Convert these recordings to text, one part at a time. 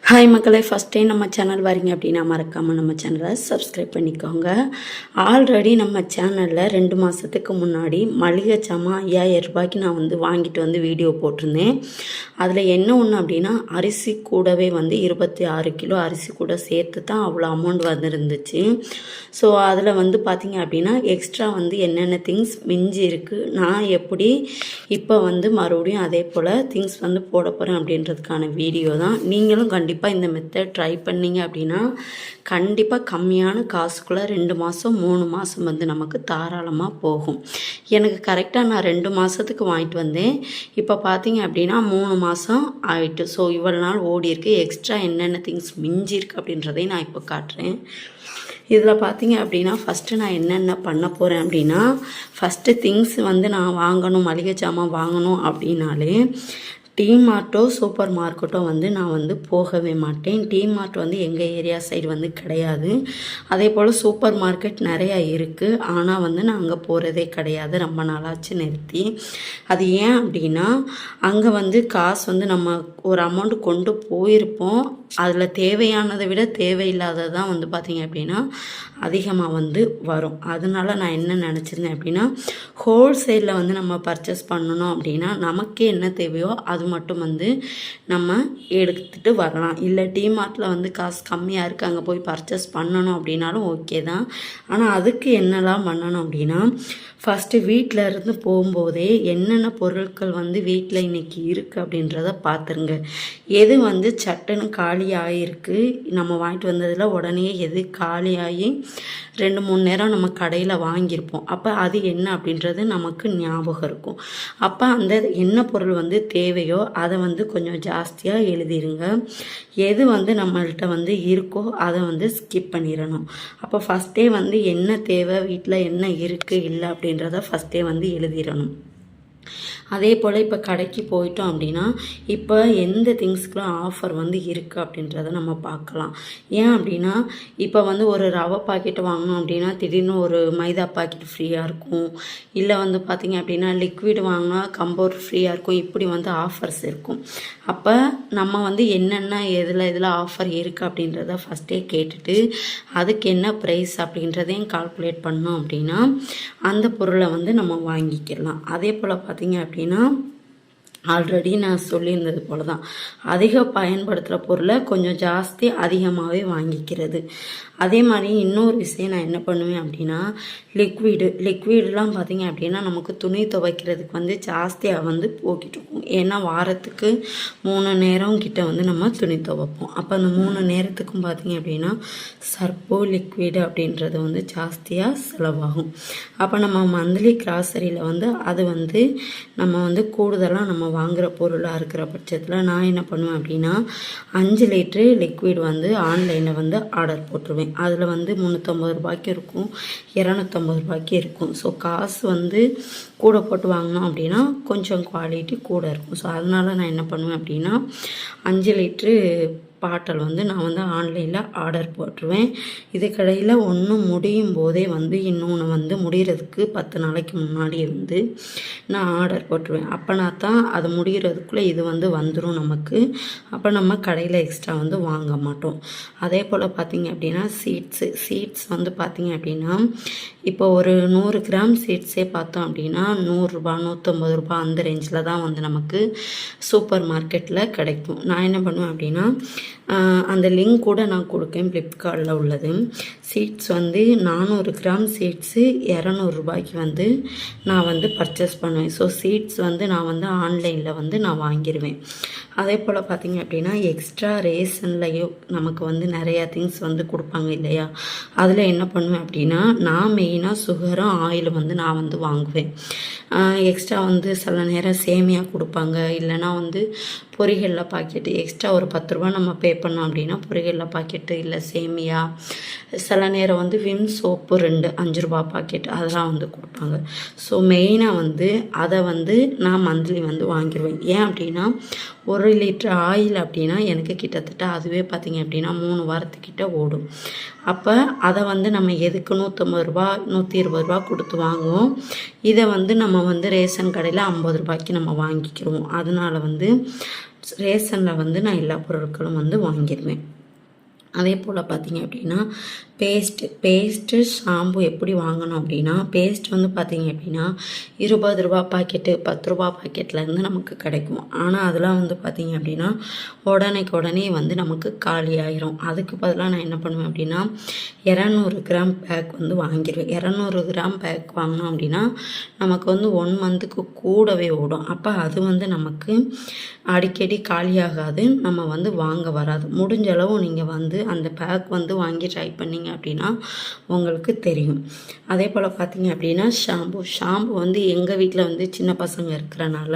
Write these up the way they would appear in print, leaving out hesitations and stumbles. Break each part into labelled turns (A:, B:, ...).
A: Hi மக்களே, first time நம்ம channel வரீங்க அப்படின்னா மறக்காமல் நம்ம சேனலை சப்ஸ்கிரைப் பண்ணிக்கோங்க. ஆல்ரெடி நம்ம சேனலில் 2 மாதத்துக்கு முன்னாடி மளிகை சாமான் 5000 ரூபாய்க்கு நான் வாங்கிட்டு வீடியோ போட்டிருந்தேன். அதில் என்ன ஒன்று அப்படின்னா, அரிசி கூடவே 26 கிலோ அரிசி கூட சேர்த்து தான் அவ்வளோ அமௌண்ட் வந்துருந்துச்சு. ஸோ அதில் பார்த்திங்க அப்படின்னா எக்ஸ்ட்ரா என்னென்ன திங்ஸ் மிஞ்சி இருக்குது, நான் எப்படி இப்போ மறுபடியும் அதே போல் திங்ஸ் போட போகிறேன் அப்படின்றதுக்கான வீடியோ தான். நீங்களும் கண்டிப்பாக இந்த மெத்தட் ட்ரை பண்ணிங்க அப்படின்னா கண்டிப்பாக கம்மியான காசுக்குள்ளே 2 மாதம் 3 மாதம் நமக்கு தாராளமாக போகும். எனக்கு கரெக்டாக நான் 2 மாதத்துக்கு வாங்கிட்டு வந்தேன். இப்போ பார்த்தீங்க அப்படின்னா 3 மாதம் ஆயிட்டு. ஸோ இவ்வளோ நாள் ஓடி இருக்குது. எக்ஸ்ட்ரா என்னென்ன திங்ஸ் மிஞ்சி இருக்குது அப்படின்றதையும் நான் இப்போ காட்டுறேன். இதில் பார்த்தீங்க அப்படின்னா ஃபஸ்ட்டு நான் என்னென்ன பண்ண போகிறேன் அப்படின்னா, ஃபஸ்ட்டு திங்ஸ் நான் வாங்கணும், மளிகை சாமான் வாங்கணும் அப்படின்னாலே டிமார்ட்டோ சூப்பர் மார்க்கெட்டோ நான் போகவே மாட்டேன். டிமார்ட் எங்கள் ஏரியா சைடு கிடையாது. அதே போல் சூப்பர் மார்க்கெட் நிறையா இருக்குது. ஆனால் நான் அங்கே போகிறதே கிடையாது. ரொம்ப நாளாச்சு நிறுத்தி. அது ஏன் அப்படின்னா, அங்கே காசு நம்ம ஒரு அமௌண்ட் கொண்டு போயிருப்போம். அதில் தேவையானதை விட தேவையில்லாததான் பார்த்திங்க அப்படின்னா அதிகமாக வரும். அதனால நான் என்ன நினச்சிருந்தேன் அப்படின்னா, ஹோல்சேலில் நம்ம பர்ச்சேஸ் பண்ணணும் அப்படின்னா நமக்கு என்ன தேவையோ அது மட்டும் நம்ம எடுத்துகிட்டு வரலாம். இல்லை டிமார்ட்டில் காசு கம்மியாக இருக்குது, அங்கே போய் பர்ச்சேஸ் பண்ணணும் அப்படின்னாலும் ஓகே தான். ஆனால் அதுக்கு என்னெல்லாம் பண்ணணும் அப்படின்னா, ஃபஸ்ட்டு வீட்டில் இருந்து போகும்போதே என்னென்ன பொருட்கள் வீட்டில் இன்றைக்கி இருக்குது அப்படின்றத பார்த்துருங்க. எது சட்டுன்னு காலி ஆகிருக்கு, நம்ம வாங்கிட்டு வந்ததில் உடனே எது காலியாகி 2-3 நேரம் நம்ம கடையில் வாங்கியிருப்போம். அப்போ அது என்ன அப்படின்றது நமக்கு ஞாபகம் இருக்கும். அப்போ அந்த என்ன பொருள் தேவையோ அதை கொஞ்சம் ஜாஸ்தியாக எழுதிருங்க. எது நம்மள்கிட்ட இருக்கோ அதை ஸ்கிப் பண்ணிடணும். அப்போ ஃபஸ்ட்டே என்ன தேவை, வீட்டில் என்ன இருக்குது இல்லை அப்படின்றத ஃபஸ்ட்டே எழுதிடணும். அதே போல் இப்போ கடைக்கு போயிட்டோம் அப்படின்னா இப்போ எந்த திங்ஸ்க்குலாம் ஆஃபர் இருக்குது அப்படின்றத நம்ம பார்க்கலாம். ஏன் அப்படின்னா, இப்போ ஒரு ரவை பாக்கெட் வாங்கணும் அப்படின்னா திடீர்னு ஒரு மைதா பாக்கெட் ஃப்ரீயாக இருக்கும். இல்லை பார்த்திங்க அப்படின்னா லிக்விட் வாங்கினா கம்போர்ட் ஃப்ரீயாக இருக்கும். இப்படி ஆஃபர்ஸ் இருக்கும். அப்போ நம்ம என்னென்ன எதில் ஆஃபர் இருக்குது அப்படின்றத ஃபஸ்ட்டே கேட்டுட்டு அதுக்கு என்ன ப்ரைஸ் அப்படின்றதையும் கால்குலேட் பண்ணோம் அப்படின்னா அந்த பொருளை நம்ம வாங்கிக்கலாம். அதே போல் பார்த்திங்க அப்படின்னா ஆல்ரெடி நான் சொல்லியிருந்தது போல தான் அதிக பயன்படுத்துகிற பொருளை கொஞ்சம் ஜாஸ்தி அதிகமாகவே வாங்கிக்கிறது. அதே மாதிரி இன்னொரு விஷயம் நான் என்ன பண்ணுவேன் அப்படின்னா, லிக்விடெலாம் பார்த்திங்க அப்படின்னா நமக்கு துணி துவைக்கிறதுக்கு ஜாஸ்தியாக போக்கிட்டு இருக்கும். ஏன்னா வாரத்துக்கு 3 நேரம் கிட்ட நம்ம துணி துவைப்போம். அப்போ அந்த 3 நேரத்துக்கும் பார்த்திங்க அப்படின்னா சர்ப்போ லிக்விடு அப்படின்றது ஜாஸ்தியாக செலவாகும். அப்போ நம்ம மந்த்லி கிராசரியில் அது நம்ம கூடுதலாக நம்ம வாங்குகிற பொருளாக இருக்கிற பட்சத்தில் நான் என்ன பண்ணுவேன் அப்படின்னா 5 லிட்ரு லிக்விட் ஆன்லைனில் ஆர்டர் போட்டுருவேன். அதில் 350 ரூபாய்க்கு இருக்கும், 250 ரூபாய்க்கு இருக்கும். ஸோ காசு கூட போட்டு வாங்கினோம் அப்படின்னா கொஞ்சம் குவாலிட்டி கூட இருக்கும். ஸோ அதனால் நான் என்ன பண்ணுவேன் அப்படின்னா 5 லிட்ரு பாட்டில் நான் ஆன்லைனில் ஆர்டர் போட்டுருவேன். இதுக்கடையில் ஒன்று முடியும் போதே இன்னொன்று முடிகிறதுக்கு 10 நாளைக்கு முன்னாடி நான் ஆர்டர் போட்டுருவேன். அப்போனா தான் அது முடிகிறதுக்குள்ளே இது வந்துடும் நமக்கு. அப்போ நம்ம கடையில் எக்ஸ்ட்ரா வாங்க மாட்டோம். அதே போல் பார்த்திங்க அப்படின்னா சீட்ஸ் பார்த்திங்க அப்படின்னா இப்போ ஒரு 100 கிராம் சீட்ஸே பார்த்தோம் அப்படின்னா 100 ரூபா 150 ரூபா அந்த ரேஞ்சில் தான் நமக்கு சூப்பர் மார்க்கெட்டில் கிடைக்கும். நான் என்ன பண்ணுவேன் அப்படின்னா அந்த லிங்க் கூட நான் கொடுக்கேன், ஃப்ளிப்கார்ட்டில் உள்ளது. சீட்ஸ் 400 கிராம் சீட்ஸு 200 ரூபாய்க்கு நான் பர்ச்சேஸ் பண்ணுவேன். ஸோ சீட்ஸ் நான் ஆன்லைனில் நான் வாங்கிடுவேன். அதே போல் பார்த்திங்க அப்படின்னா எக்ஸ்ட்ரா ரேஷன்லையும் நமக்கு நிறையா திங்ஸ் கொடுப்பாங்க இல்லையா, அதில் என்ன பண்ணுவேன் அப்படின்னா நான் மெயினாக சுகரும் ஆயிலும் நான் வாங்குவேன். எக்ஸ்ட்ரா சில நேரம் சேமியா கொடுப்பாங்க, இல்லைனா பொரிகளில் பாக்கெட்டு எக்ஸ்ட்ரா ஒரு 10 ரூபா நம்ம பே பண்ணோம் அப்படின்னா பொரிகளில் பாக்கெட்டு இல்லை சேமியா, சில நேரம் விம் சோப்பு 2 5 ரூபா பாக்கெட் அதெல்லாம் கொடுப்பாங்க. ஸோ மெயினாக அதை நான் மந்த்லி வாங்கிடுவேன். ஏன் அப்படின்னா 1 லிட்டர் ஆயில் அப்படின்னா எனக்கு கிட்டத்தட்ட அதுவே பார்த்திங்க அப்படின்னா 3 வாரத்துக்கிட்ட ஓடும். அப்போ அதை வந்து நம்ம எதுக்கு 150 ரூபா 120 ரூபா கொடுத்து வாங்குவோம். இதை வந்து நம்ம வந்து ரேஷன் கடையில் 50 ரூபாய்க்கு நம்ம வாங்கிக்கிறோம். அதனால வந்து ரேஷனில் வந்து நான் எல்லா பொருட்களும் வந்து வாங்கிடுவேன். அதே போல் பார்த்திங்க அப்படின்னா பேஸ்ட்டு ஷாம்பு எப்படி வாங்கணும் அப்படின்னா, பேஸ்ட் வந்து பார்த்திங்க அப்படின்னா 20 ரூபா பாக்கெட்டு 10 ரூபா பாக்கெட்லேருந்து நமக்கு கிடைக்கும். ஆனால் அதெல்லாம் வந்து பார்த்திங்க அப்படின்னா உடனே வந்து நமக்கு காலி ஆயிரும். அதுக்கு பதிலாக நான் என்ன பண்ணுவேன் அப்படின்னா 200 கிராம் பேக் வந்து வாங்கிடுவேன். 200 கிராம் பேக் வாங்கினோம் அப்படின்னா நமக்கு வந்து 1 மந்த்துக்கு கூடவே ஓடும். அப்போ அது வந்து நமக்கு அடிக்கடி காலியாகாது, நம்ம வந்து வாங்க வராது. முடிஞ்ச அளவு நீங்கள் வந்து அந்த பேக் வந்து வாங்கி ட்ரை பண்ணிங்க அப்படின்னா உங்களுக்கு தெரியும். அதே போல் பார்த்திங்க அப்படின்னா ஷாம்பு வந்து எங்கள் வீட்டில் வந்து சின்ன பசங்க இருக்கிறனால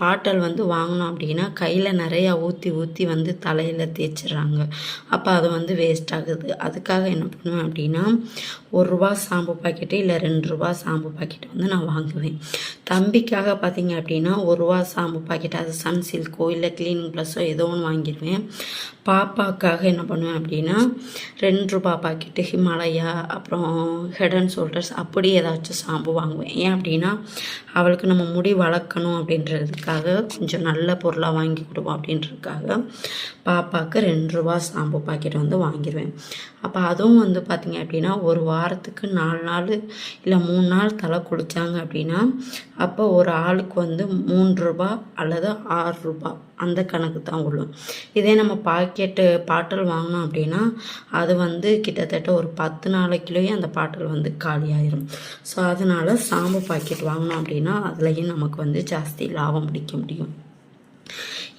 A: பாட்டல் வந்து வாங்கினோம் அப்படின்னா கையில் நிறையா ஊற்றி வந்து தலையில் தேய்ச்சிட்றாங்க. அப்போ அது வந்து வேஸ்ட் ஆகுது. அதுக்காக என்ன பண்ணுவேன் அப்படின்னா 1 ரூபா ஷாம்பு பாக்கெட்டு இல்லை 2 ரூபா ஷாம்பு பாக்கெட்டு வந்து நான் வாங்குவேன். தம்பிக்காக பார்த்திங்க அப்படின்னா 1 ரூபா ஷாம்பு பாக்கெட், அது சன்சில்கோ இல்லை கிளீனிங் ப்ளஸ்ஸோ ஏதோ ஒன்று வாங்கிடுவேன். பாப்பாக்காக என்ன பண்ணுவேன் அப்படின்னா 2 ரூபா பாக்கெட்டு ஹிமாலயா, அப்புறம் ஹெட் அண்ட் ஷோல்டர்ஸ் அப்படி ஏதாச்சும் ஷாம்பு வாங்குவேன். ஏன் அப்படின்னா அவளுக்கு நம்ம முடி வளர்க்கணும் அப்படின்றதுக்காக கொஞ்சம் நல்ல பொருளாக வாங்கி கொடுப்போம் அப்படின்றதுக்காக பாப்பாவுக்கு 2 ரூபா ஷாம்பு பாக்கெட் வந்து வாங்கிடுவேன். அப்போ அதுவும் வந்து பார்த்திங்க அப்படின்னா ஒரு வாரத்துக்கு 4 நாள் இல்லை 3 நாள் தலை குளித்தாங்க அப்படின்னா அப்போ ஒரு ஆளுக்கு வந்து 3 ரூபா அல்லது 6 ரூபா அந்த கணக்கு தான் விழும். இதே நம்ம பாட்டில் வாங்கினோம் அப்படின்னா அது வந்து கிட்டத்தட்ட ஒரு 10 நாளைக்குள்ளேயே அந்த பாட்டில் வந்து காலி ஆயிரும். ஸோ அதனால் ஷாம்பு பாக்கெட் வாங்கினோம் அப்படின்னா அதுலேயும் நமக்கு வந்து ஜாஸ்தி லாபம் பிடிக்க முடியும்.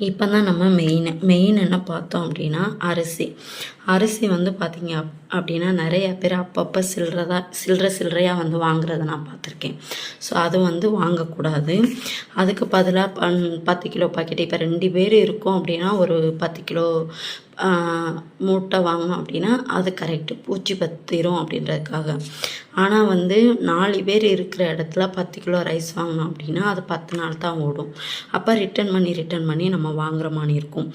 A: இப்போ தான் நம்ம மெயின் என்ன பார்த்தோம் அப்படின்னா அரிசி வந்து பார்த்திங்க அப்படின்னா நிறைய பேர் அப்பப்போ சில்லறையாக வந்து வாங்குறத நான் பார்த்துருக்கேன். ஸோ அது வந்து வாங்கக்கூடாது. அதுக்கு பதிலாக 10 கிலோ பாக்கெட், இப்போ 2 பேர் இருக்கோம் அப்படின்னா ஒரு 10 கிலோ மூட்டை வாங்கினோம் அப்படின்னா அது கரெக்டு, பூச்சி பத்திரும் அப்படின்றதுக்காக. ஆனால் வந்து 4 பேர் இருக்கிற இடத்துல 10 கிலோ ரைஸ் வாங்கினோம் அப்படின்னா அது 10 நாள் தான் ஓடும். அப்போ ரிட்டன் பண்ணி நம்ம வாங்குற மாதிரி இருக்கும்.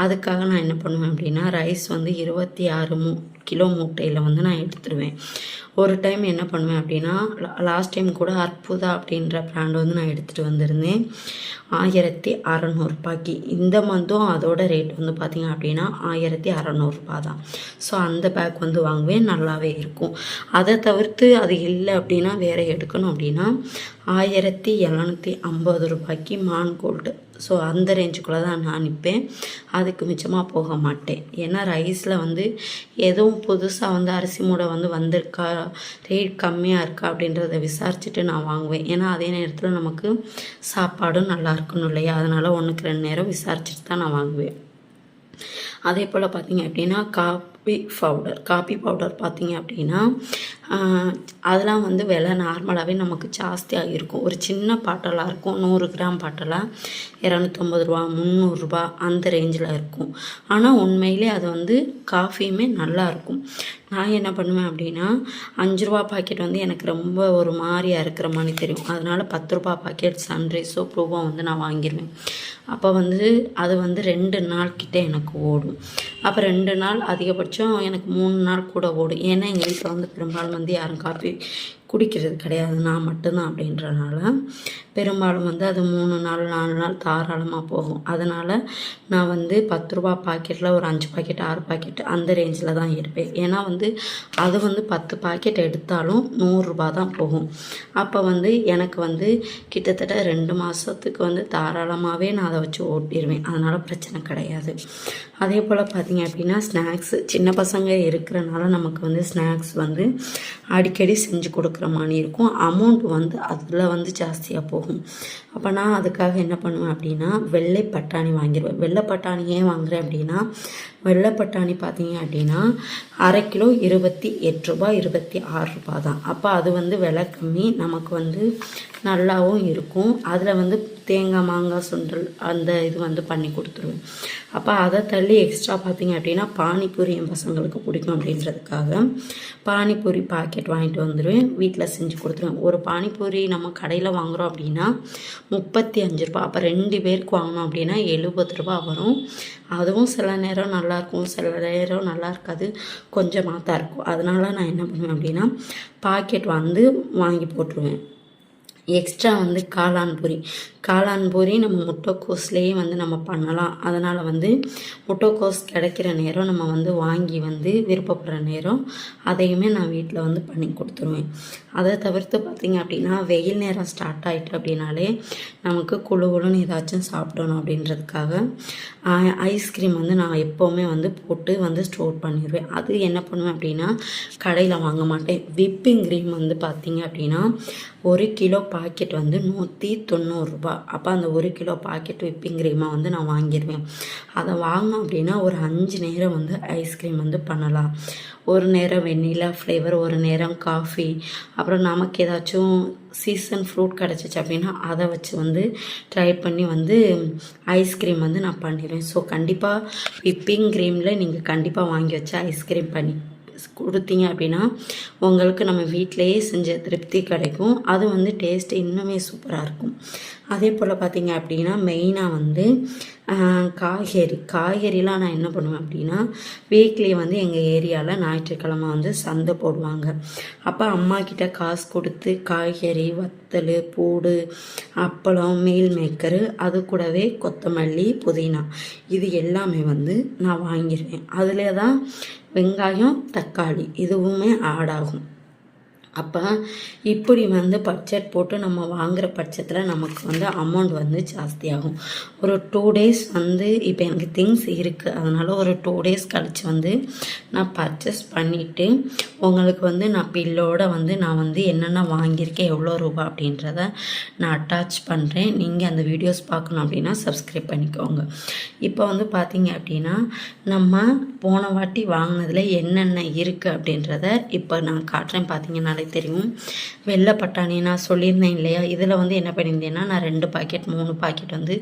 A: அதுக்காக நான் என்ன பண்ணுவேன் அப்படின்னா ரைஸ் வந்து 26 கிலோ மூட்டையில் வந்து நான் எடுத்துடுவேன். ஒரு டைம் என்ன பண்ணுவேன் அப்படின்னா லாஸ்ட் டைம் கூட அற்புதா அப்படின்ற பிராண்ட் வந்து நான் எடுத்துகிட்டு வந்திருந்தேன் 1600 ரூபாய்க்கு. இந்த மந்த்தும் அதோட ரேட் வந்து பார்த்திங்க அப்படின்னா 1600 ரூபா தான். ஸோ அந்த பேக் வந்து வாங்குவேன், நல்லாவே இருக்கும். அதை தவிர்த்து அது இல்லை அப்படின்னா வேறு எடுக்கணும் அப்படின்னா 1750 ரூபாய்க்கு மான் கோல்டு. ஸோ அந்த ரேஞ்சுக்குள்ளே தான் நான் நிற்பேன், அதுக்கு மிச்சமாக போக மாட்டேன். ஏன்னா ரைஸில் வந்து எதுவும் புதுசாக வந்து அரிசி மூடை வந்து வந்திருக்கா, ரேட் கம்மியாக இருக்கா அப்படின்றத விசாரிச்சுட்டு நான் வாங்குவேன். ஏன்னா அதே நேரத்தில் நமக்கு சாப்பாடும் நல்லா இருக்கணும் இல்லையா, அதனால் 1க்கு 2 நேரம் விசாரிச்சுட்டு தான் நான் வாங்குவேன். அதே போல் பார்த்திங்க அப்படின்னா காப்பி பவுடர் பார்த்திங்க அப்படின்னா அதெல்லாம் வந்து விலை நார்மலாகவே நமக்கு ஜாஸ்தியாக இருக்கும். ஒரு சின்ன பாட்டலாக இருக்கும், 100 கிராம் பாட்டலாக 250 ரூபா 300 ரூபா அந்த ரேஞ்சில் இருக்கும். ஆனால் உண்மையிலே அது வந்து காஃபியுமே நல்லாயிருக்கும். நான் என்ன பண்ணுவேன் அப்படின்னா 5 ரூபா பாக்கெட் வந்து எனக்கு ரொம்ப ஒரு மாதிரியாக இருக்கிற மாதிரி தெரியும். அதனால் 10 ரூபா பாக்கெட் சன்ரைஸோ ப்ரூவோ வந்து நான் வாங்கிடுவேன். அப்போ வந்து அது வந்து 2 நாள் கிட்டே எனக்கு ஓடும். அப்போ 2 நாள் அதிகபட்சம் எனக்கு 3 நாள் கூட ஓடும். ஏன்னா எங்கள் வீட்டில் வந்து பெரும்பாலும் வந்து யாரும் காஃபி குடிக்கிறது கிடையாது, நான் மட்டும்தான். அப்படின்றனால பெரும்பாலும் வந்து அது 3 நாள் 4 நாள் தாராளமாக போகும். அதனால் நான் வந்து 10 ரூபா பாக்கெட்டில் ஒரு 5 பாக்கெட் 6 பாக்கெட் அந்த ரேஞ்சில் தான் எடுப்பேன். ஏன்னா வந்து அது வந்து 10 பாக்கெட் எடுத்தாலும் 100 ரூபா தான் போகும். அப்போ வந்து எனக்கு வந்து கிட்டத்தட்ட 2 மாதத்துக்கு வந்து தாராளமாகவே நான் அதை வச்சு ஓட்டிடுவேன். அதனால் பிரச்சனை கிடையாது. அதே போல் பார்த்திங்க அப்படின்னா ஸ்நாக்ஸு, சின்ன பசங்க இருக்கிறனால நமக்கு வந்து ஸ்நாக்ஸ் வந்து அடிக்கடி செஞ்சு கொடுக்குற மாதிரி இருக்கும். அமௌண்ட் வந்து அதில் வந்து ஜாஸ்தியாக போகும். அப்போ நான் அதுக்காக என்ன பண்ணுவேன் அப்படின்னா வெள்ளை பட்டாணி வாங்கிடுவேன். வெள்ளை பட்டாணி ஏன் வாங்குறேன் அப்படின்னா வெள்ளை பட்டாணி பார்த்திங்க அப்படின்னா அரை கிலோ 28 ரூபா 26 ரூபா தான். அப்போ அது வந்து விலை கம்மி, நமக்கு வந்து நல்லாவும் இருக்கும். அதில் வந்து தேங்காய் மாங்காய் சுண்டல் அந்த இது வந்து பண்ணி கொடுத்துருவேன். அப்போ அதை தள்ளி எக்ஸ்ட்ரா பார்த்திங்க அப்படின்னா பானிபூரி என் பசங்களுக்கு பிடிக்கும் அப்படின்றதுக்காக பானிபூரி பாக்கெட் வாங்கிட்டு வந்துடுவேன். வீட்டில் செஞ்சு கொடுத்துருவேன். ஒரு பானிபூரி நம்ம கடையில் வாங்குகிறோம் அப்படின்னா 35 ரூபா. அப்போ 2 பேருக்கு வாங்கினோம் அப்படின்னா 70 ரூபா வரும். அதுவும் சில நேரம் நல்லாயிருக்கும், சில நேரம் நல்லா இருக்காது, கொஞ்சமாக தான் இருக்கும். அதனால நான் என்ன பண்ணுவேன் அப்படின்னா பாக்கெட் வந்து வாங்கி போட்டுருவேன். எக்ஸ்ட்ரா வந்து காளான் பூரி நம்ம முட்டைக்கோஸ்லேயே வந்து நம்ம பண்ணலாம். அதனால் வந்து முட்டைக்கோஸ் கிடைக்கிற நேரம் நம்ம வந்து வாங்கி வந்து விருப்பப்படுற நேரம் அதையுமே நான் வீட்டில் வந்து பண்ணி கொடுத்துருவேன். அதை தவிர்த்து பார்த்திங்க அப்படின்னா வெயில் நேரம் ஸ்டார்ட் ஆகிட்டு அப்படின்னாலே நமக்கு குழுன்னு ஏதாச்சும் சாப்பிடணும் அப்படின்றதுக்காக ஐஸ்கிரீம் வந்து நான் எப்போவுமே வந்து போட்டு வந்து ஸ்டோர் பண்ணிடுவேன். அது என்ன பண்ணுவேன் அப்படின்னா கடையில் வாங்க மாட்டேன். விப்பிங் க்ரீம் வந்து பார்த்திங்க அப்படின்னா 1 கிலோ பாக்கெட் வந்து 190 ரூபா. அப்போ அந்த 1 கிலோ பாக்கெட் விப்பிங் க்ரீமாக வந்து நான் வாங்கிடுவேன். அதை வாங்கினோம் அப்படின்னா ஒரு 5 நேரம் வந்து ஐஸ்கிரீம் வந்து பண்ணலாம். ஒரு நேரம் வெண்ணிலா ஃப்ளேவர், ஒரு நேரம் காஃபி, அப்புறம் நமக்கு ஏதாச்சும் சீசன் ஃப்ரூட் கிடச்சிச்சு அப்படின்னா அதை வச்சு வந்து ட்ரை பண்ணி வந்து ஐஸ்கிரீம் வந்து நான் பண்ணிடுவேன். ஸோ கண்டிப்பாக விப்பிங் க்ரீமில் நீங்கள் கண்டிப்பாக வாங்கி வச்சு ஐஸ்கிரீம் பண்ணி கொடுத்தீங்க அப்படின்னா உங்களுக்கு நம்ம வீட்டிலையே செஞ்ச திருப்தி கிடைக்கும். அது வந்து டேஸ்ட்டு இன்னுமே சூப்பராக இருக்கும். அதே போல் பார்த்திங்க அப்படின்னா மெயினாக வந்து காய்கறிலாம் நான் என்ன பண்ணுவேன் அப்படின்னா வீக்லி வந்து எங்கள் ஏரியாவில் ஞாயிற்றுக்கிழமை வந்து சந்தை போடுவாங்க. அப்போ அம்மா கிட்ட காசு கொடுத்து காய்கறி, வத்தல், பூடு, அப்பளம், மீல் மேக்கரு, அது கூடவே கொத்தமல்லி, புதினா இது எல்லாமே வந்து நான் வாங்கிடுவேன். அதில் தான் வெங்காயம், தக்காளி இதுவுமே ஆட் ஆகும். அப்போ இப்படி வந்து பட்ஜெட் போட்டு நம்ம வாங்குகிற பட்சத்தில் நமக்கு வந்து அமௌண்ட் வந்து ஜாஸ்தியாகும். ஒரு 2 டேஸ் வந்து இப்போ எனக்கு திங்ஸ் இருக்குது, அதனால் ஒரு 2 டேஸ் கழித்து வந்து நான் பர்ச்சேஸ் பண்ணிவிட்டு உங்களுக்கு வந்து நான் பில்லோடு வந்து நான் வந்து என்னென்ன வாங்கியிருக்கேன், எவ்வளோ ரூபா அப்படின்றத நான் அட்டாச் பண்ணுறேன். நீங்கள் அந்த வீடியோஸ் பார்க்கணும் அப்படின்னா சப்ஸ்கிரைப் பண்ணிக்கோங்க. இப்போ வந்து பார்த்தீங்க அப்படின்னா நம்ம போன வாட்டி வாங்கினதில் என்னென்ன இருக்குது அப்படின்றத இப்போ நான் காட்டுறேன். பார்த்தீங்கன்னா தெரியும். வெள்ளை பட்டாணி நான் சொல்லியிருந்தேன் இல்லையா, இதில் வந்து என்ன பண்ணியிருந்தேன்னா நான் 2 பாக்கெட் 3 பாக்கெட் வந்து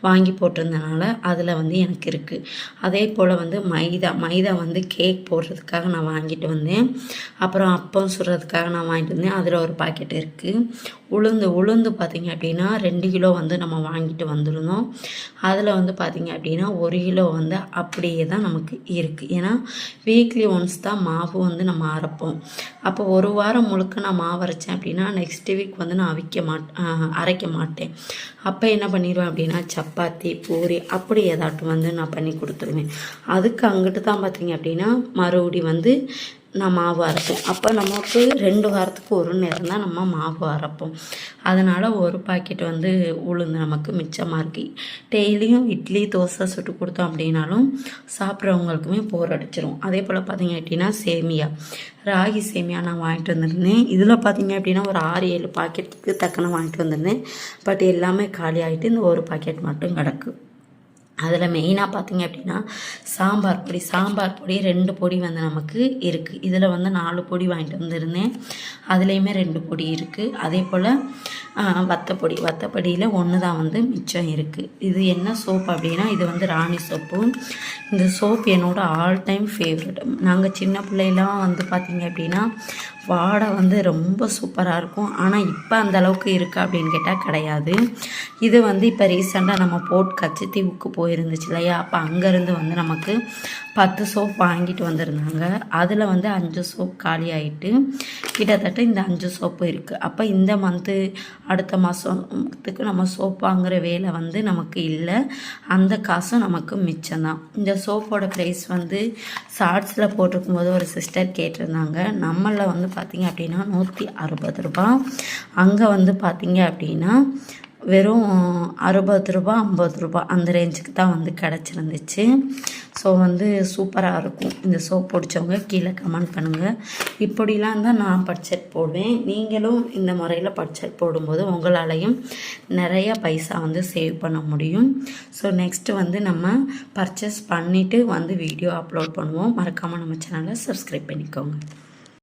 A: வாங்கி போட்டிருந்தனால அதில் வந்து எனக்கு இருக்குது. அதே போல் வந்து மைதா வந்து கேக் போடுறதுக்காக நான் வாங்கிட்டு வந்தேன். அப்புறம் அப்பம் சுடுறதுக்காக நான் வாங்கிட்டு வந்தேன், அதில் ஒரு பாக்கெட் இருக்குது. உளுந்து பார்த்திங்க அப்படின்னா 2 கிலோ வந்து நம்ம வாங்கிட்டு வந்துருந்தோம். அதில் வந்து பார்த்திங்க அப்படின்னா 1 கிலோ வந்து அப்படியே தான் நமக்கு இருக்குது. ஏன்னா வீக்லி ஒன்ஸ் தான் மாவு வந்து நம்ம அரைப்போம். அப்போ ஒரு வாரம் முழுக்க நான் மாவு அரைச்சேன் அப்படின்னா நெக்ஸ்ட் வீக் வந்து நான் அரைக்க மாட்டேன். அப்போ என்ன பண்ணிடுவேன் அப்படின்னா சப்பாத்தி, பூரி அப்படி ஏதாட்டும் வந்து நான் பண்ணி கொடுத்துருவேன். அதுக்கு அங்கிட்டு தான் பார்த்திங்க அப்படின்னா மறுபடி வந்து நான் மாவு அரைப்பேன். அப்போ நமக்கு 2 வாரத்துக்கு ஒரு நேரம் தான் நம்ம மாவு அரைப்போம். அதனால் ஒரு பாக்கெட் வந்து உளுந்து நமக்கு மிச்சமாக இருக்குது. டெய்லியும் இட்லி, தோசை சுட்டு கொடுத்தோம் அப்படின்னாலும் சாப்பிட்றவங்களுக்குமே போர் அடிச்சிடும். அதே போல் பார்த்திங்க அப்படின்னா ராகி சேமியா நான் வாங்கிட்டு வந்திருந்தேன். இதில் பார்த்திங்க அப்படின்னா ஒரு 6-7 பாக்கெட்டுக்கு தக்கன வாங்கிட்டு வந்திருந்தேன். பட் எல்லாமே காலி ஆகிட்டு இந்த ஒரு பாக்கெட் மட்டும் கிடக்கு. அதில் மெயினாக பார்த்திங்க அப்படின்னா சாம்பார் பொடி 2 பொடி வந்து நமக்கு இருக்குது. இதில் வந்து 4 பொடி வாங்கிட்டு வந்திருந்தேன், அதுலேயுமே 2 பொடி இருக்குது. அதே போல் வத்தப்பொடியில் 1 தான் வந்து மிச்சம் இருக்குது. இது என்ன சோப்பு அப்படின்னா இது வந்து ராணி சோப்பு. இந்த சோப்பு என்னோடய ஆல் டைம் ஃபேவரட். நாங்கள் சின்ன பிள்ளைலாம் வந்து பார்த்திங்க அப்படின்னா வாடை வந்து ரொம்ப சூப்பராக இருக்கும். ஆனால் இப்போ அந்தளவுக்கு இருக்கா அப்படின்னு கேட்டால் கிடையாது. இது வந்து இப்போ ரீசெண்டாக நம்ம கச்சத்தீவுக்கு போயிருந்துச்சு இல்லையா, அப்போ அங்கேருந்து வந்து நமக்கு 10 சோப் வாங்கிட்டு வந்திருந்தாங்க. அதில் வந்து 5 சோப் காலி ஆகிட்டு கிட்டத்தட்ட இந்த 5 சோப்பு இருக்குது. அப்போ இந்த மந்த்து அடுத்த மாதத்துக்கு நம்ம சோப் வாங்குகிற வேலை வந்து நமக்கு இல்லை. அந்த காசும் நமக்கு மிச்சம்தான். இந்த சோப்போட ப்ரைஸ் வந்து ஷார்ட்ஸில் போட்டிருக்கும் போது ஒரு சிஸ்டர் கேட்டிருந்தாங்க. நம்மளில் வந்து பார்த்திங்க அப்படின்னா 160 ரூபா, அங்கே வந்து பார்த்திங்க அப்படின்னா வெறும் 60 ரூபா 50 ரூபா அந்த ரேஞ்சுக்கு தான் வந்து கிடச்சிருந்துச்சு. ஸோ வந்து சூப்பராக இருக்கும். இந்த சோப் பிடிச்சவங்க கீழே கமெண்ட் பண்ணுங்கள். இப்படிலாம் தான் நான் பட்ஜெட் போடுவேன். நீங்களும் இந்த முறையில் பட்ஜெட் போடும்போது உங்களாலையும் நிறைய பைசா வந்து சேவ் பண்ண முடியும். ஸோ நெக்ஸ்ட்டு வந்து நம்ம பர்ச்சேஸ் பண்ணிவிட்டு வந்து வீடியோ அப்லோட் பண்ணுவோம். மறக்காமல் நம்ம சேனலை சப்ஸ்கிரைப் பண்ணிக்கோங்க.